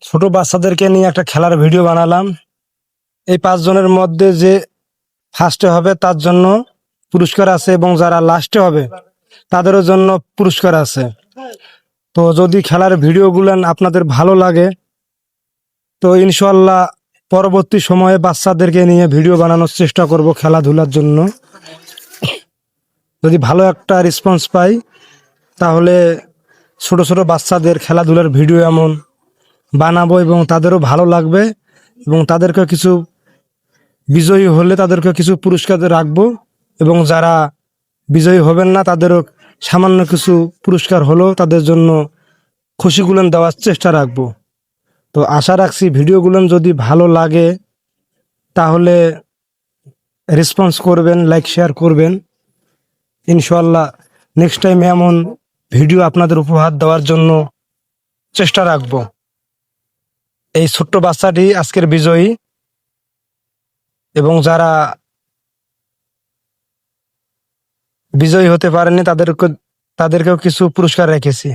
ছোট বাচ্চাদেরকে নিয়ে একটা খেলার ভিডিও বানালাম। এই 5 জনের মধ্যে যে ফার্স্টে হবে তার জন্য পুরস্কার আছে, এবং যারা লাস্টে হবে তাদেরও জন্য পুরস্কার আছে। তো যদি খেলার ভিডিওগুলো আপনাদের ভালো লাগে, তো ইনশাল্লাহ পরবর্তী সময়ে বাচ্চাদেরকে নিয়ে ভিডিও বানানোর চেষ্টা করব খেলাধুলার জন্য। যদি ভালো একটা রেসপন্স পাই, তাহলে ছোট ছোট বাচ্চাদের খেলাধুলার ভিডিও এমন বানাবো এবং তাদেরও ভালো লাগবে, এবং তাদেরকে কিছু বিজয়ী হলে তাদেরকে কিছু পুরস্কার রাখবো, এবং যারা বিজয়ী হবেন না তাদেরও সামান্য কিছু পুরস্কার হলেও তাদের জন্য খুশিগুলো দেওয়ার চেষ্টা রাখবো। তো আশা রাখছি ভিডিওগুলো যদি ভালো লাগে তাহলে রেসপন্স করবেন, লাইক শেয়ার করবেন। ইনশাল্লাহ নেক্সট টাইম এমন ভিডিও আপনাদের উপহার দেওয়ার জন্য চেষ্টা রাখবো। এই ছোট্ট বাচ্চাটি আজকের বিজয়ী, এবং যারা বিজয়ী হতে পারেনি তাদেরকেও কিছু পুরস্কার রেখেছি।